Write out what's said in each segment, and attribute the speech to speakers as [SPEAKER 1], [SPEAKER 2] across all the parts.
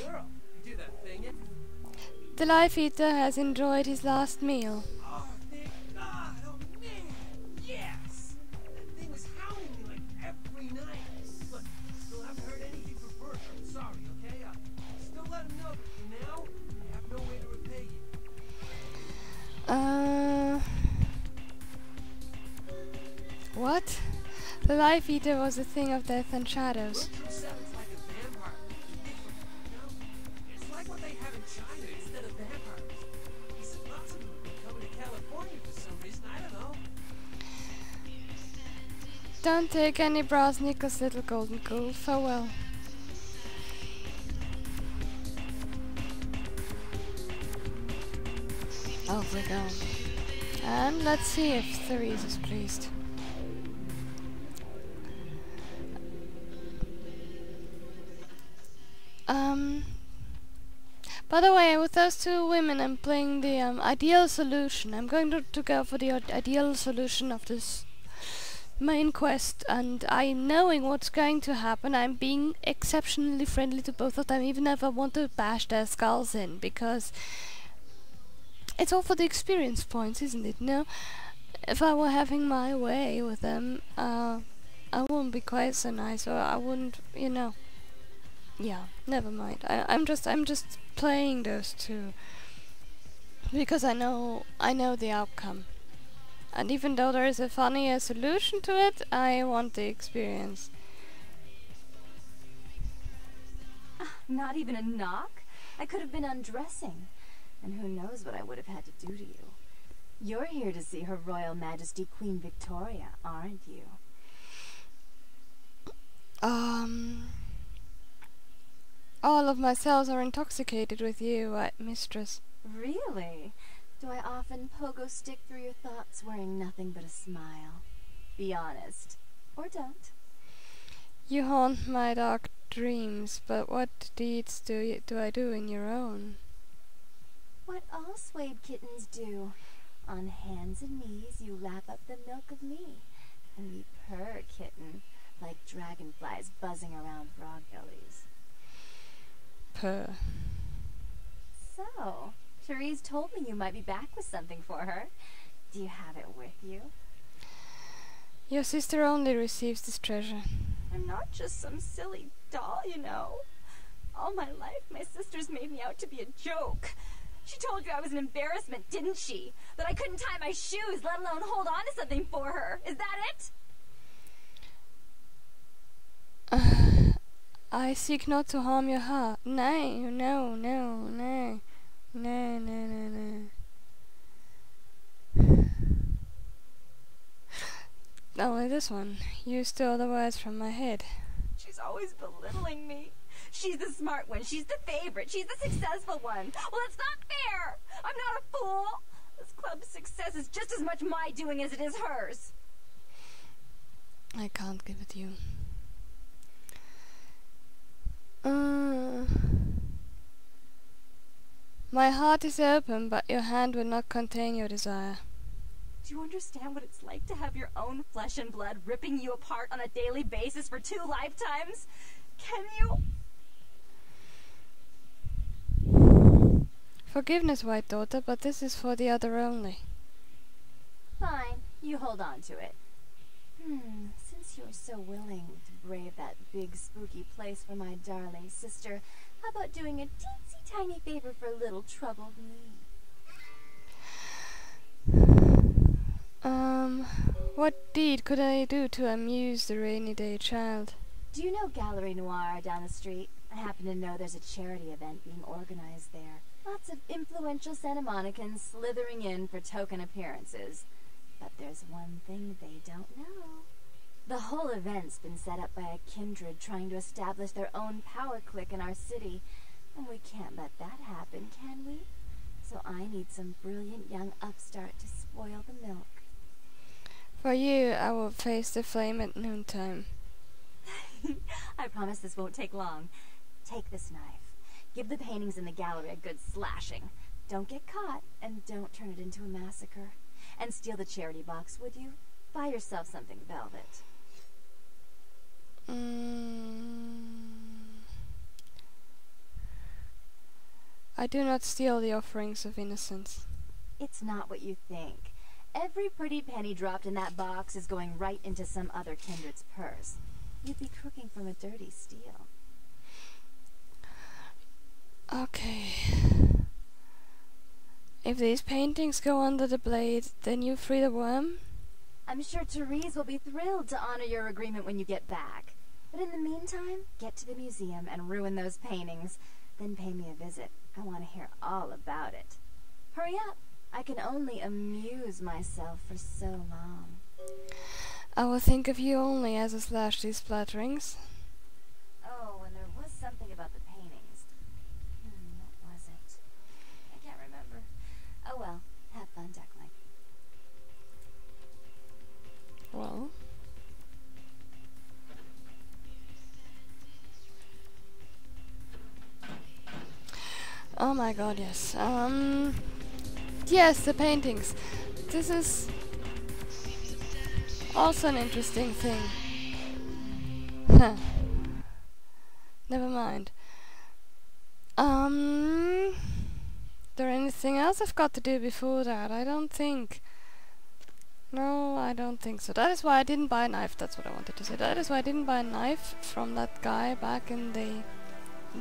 [SPEAKER 1] girl. You do that thing.
[SPEAKER 2] The Life Eater has enjoyed his last meal.
[SPEAKER 1] Oh, thank God! Oh man! Yes! That thing was hounding me like every night. Look, still haven't heard anything from Bert. I'm sorry, okay? Still let him know that for now, I have no way to repay you.
[SPEAKER 2] What? The Life Eater was a thing of death and shadows.
[SPEAKER 1] Bertram said it's like a vampire. You know, it's like what they have in China instead of vampires. He said lots of them have been coming to California for some reason. I don't know.
[SPEAKER 2] Don't take any brass nickels, little golden ghoul. Farewell. Off we go. And let's see if Therese is pleased. By the way, with those two women, I'm playing the ideal solution. I'm going to go for the ideal solution of this main quest, and I'm knowing what's going to happen. I'm being exceptionally friendly to both of them, even if I want to bash their skulls in, because it's all for the experience points, isn't it? No, if I were having my way with them, I wouldn't be quite so nice, or I wouldn't, you know. Yeah, never mind. I'm just playing those two because I know the outcome, and even though there is a funnier solution to it, I want the experience.
[SPEAKER 3] Not even a knock? I could have been undressing, and who knows what I would have had to do to you. You're here to see Her Royal Majesty Queen Victoria, aren't you?
[SPEAKER 2] All of my cells are intoxicated with you, White Mistress.
[SPEAKER 3] Really? Do I often pogo stick through your thoughts wearing nothing but a smile? Be honest. Or don't.
[SPEAKER 2] You haunt my dark dreams, but what deeds do I do in your own?
[SPEAKER 3] What all swayed kittens do. On hands and knees you lap up the milk of me, and we purr, kitten, like dragonflies buzzing around frog bellies.
[SPEAKER 2] Purr.
[SPEAKER 3] So, Therese told me you might be back with something for her. Do you have it with you?
[SPEAKER 2] Your sister only receives this treasure.
[SPEAKER 3] I'm not just some silly doll, you know. All my life, my sisters made me out to be a joke. She told you I was an embarrassment, didn't she? That I couldn't tie my shoes, let alone hold on to something for her. Is that it?
[SPEAKER 2] I seek not to harm your heart. Nay, no, no, no. No, no, no, no. Only this one. You stole the words from my head.
[SPEAKER 3] She's always belittling me. She's the smart one. She's the favorite. She's the successful one. Well, it's not fair. I'm not a fool. This club's success is just as much my doing as it is hers.
[SPEAKER 2] I can't give it you. My heart is open, but your hand will not contain your desire.
[SPEAKER 3] Do you understand what it's like to have your own flesh and blood ripping you apart on a daily basis for 2 lifetimes? Can you?
[SPEAKER 2] Forgiveness, White Daughter, but this is for the other only.
[SPEAKER 3] Fine, you hold on to it. Since you're so willing to brave that big spooky place for my darling sister, how about doing a teensy tiny favor for little troubled me?
[SPEAKER 2] What deed could I do to amuse the rainy day child?
[SPEAKER 3] Do you know Gallery Noir down the street? I happen to know there's a charity event being organized there. Lots of influential Santa Monicans slithering in for token appearances. But there's one thing they don't know. The whole event's been set up by a kindred trying to establish their own power clique in our city. And we can't let that happen, can we? So I need some brilliant young upstart to spoil the milk.
[SPEAKER 2] For you, I will face the flame at noontime.
[SPEAKER 3] I promise this won't take long. Take this knife. Give the paintings in the gallery a good slashing. Don't get caught, and don't turn it into a massacre. And steal the charity box, would you? Buy yourself something velvet.
[SPEAKER 2] I do not steal the offerings of innocence.
[SPEAKER 3] It's not what you think. Every pretty penny dropped in that box is going right into some other kindred's purse. You'd be cooking from a dirty steal.
[SPEAKER 2] Okay. If these paintings go under the blade, then you free the worm?
[SPEAKER 3] I'm sure Therese will be thrilled to honor your agreement when you get back. But in the meantime, get to the museum and ruin those paintings. Then pay me a visit. I want to hear all about it. Hurry up. I can only amuse myself for so long.
[SPEAKER 2] I will think of you only as I slash these splatterings.
[SPEAKER 3] Oh, and there was something about the paintings. What was it? I can't remember. Oh well, have fun, duckling.
[SPEAKER 2] Well... Oh my god, yes. Yes, the paintings. This is also an interesting thing. Huh. Never mind. There anything else I've got to do before that? I don't think. No, I don't think so. That is why I didn't buy a knife. That's what I wanted to say. That is why I didn't buy a knife from that guy back in the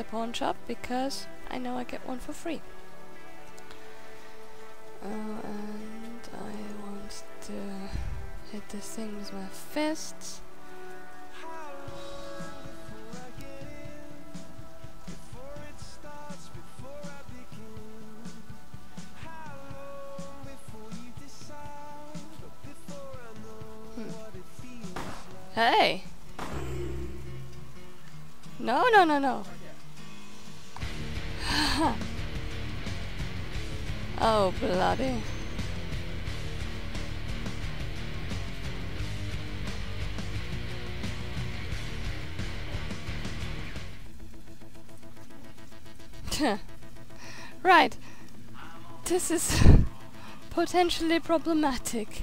[SPEAKER 2] pawn shop, because I know I get one for free. And I want to hit this thing with my fists. Hey! No, no, no, no. Oh, bloody. Right. This is potentially problematic.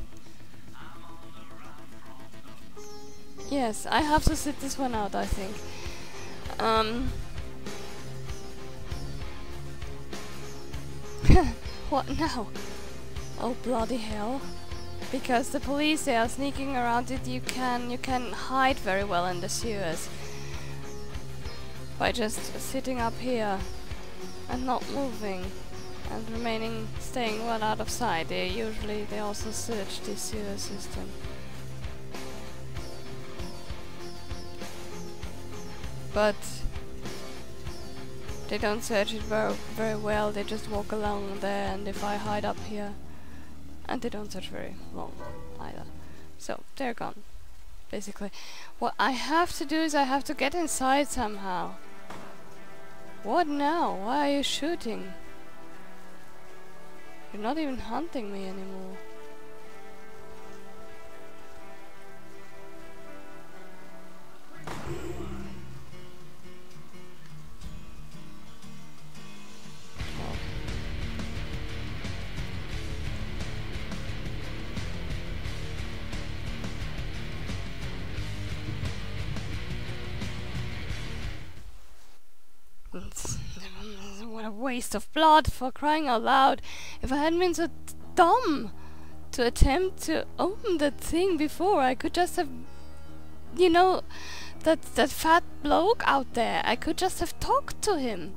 [SPEAKER 2] Yes, I have to sit this one out, I think. What now? Oh bloody hell. Because the police, they are sneaking around it, you can hide very well in the sewers. By just sitting up here and not moving and staying well out of sight. They also search the sewer system. But they don't search it very well, they just walk along there, and if I hide up here, and they don't search very long either. So, they're gone, basically. What I have to do is I have to get inside somehow. What now? Why are you shooting? You're not even hunting me anymore. What a waste of blood, for crying out loud. If I hadn't been so dumb to attempt to open that thing before, I could just have, you know, that fat bloke out there, I could just have talked to him.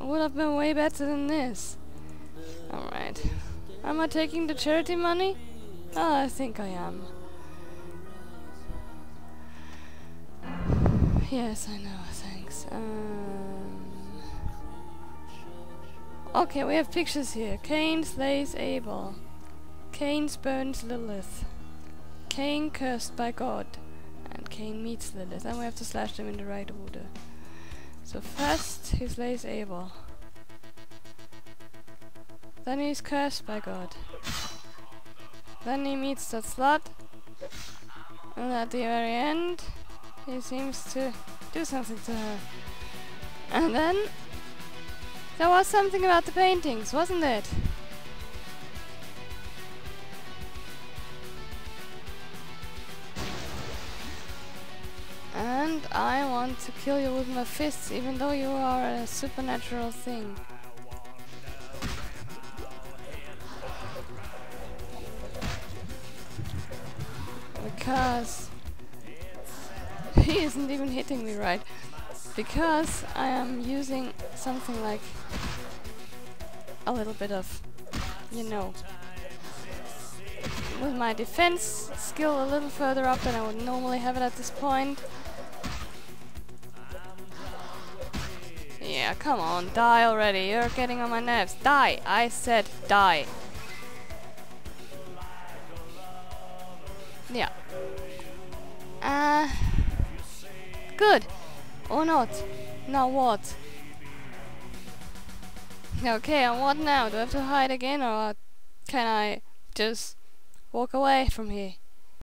[SPEAKER 2] It would have been way better than this. Alright. Am I taking the charity money? Oh, I think I am. Yes, I know, thanks. Okay, we have pictures here. Cain slays Abel. Cain spurns Lilith. Cain cursed by God. And Cain meets Lilith. And we have to slash them in the right order. So first he slays Abel. Then he's cursed by God. Then he meets that slut. And at the very end, he seems to do something to her. And then there was something about the paintings, wasn't it? And I want to kill you with my fists, even though you are a supernatural thing. Because he isn't even hitting me right. Because I am using something like a little bit of, you know, with my defense skill a little further up than I would normally have it at this point. Yeah, come on, die already. You're getting on my nerves. Die! I said die. Yeah. Good. Or not. Now what? Okay, and what now? Do I have to hide again, or can I just walk away from here?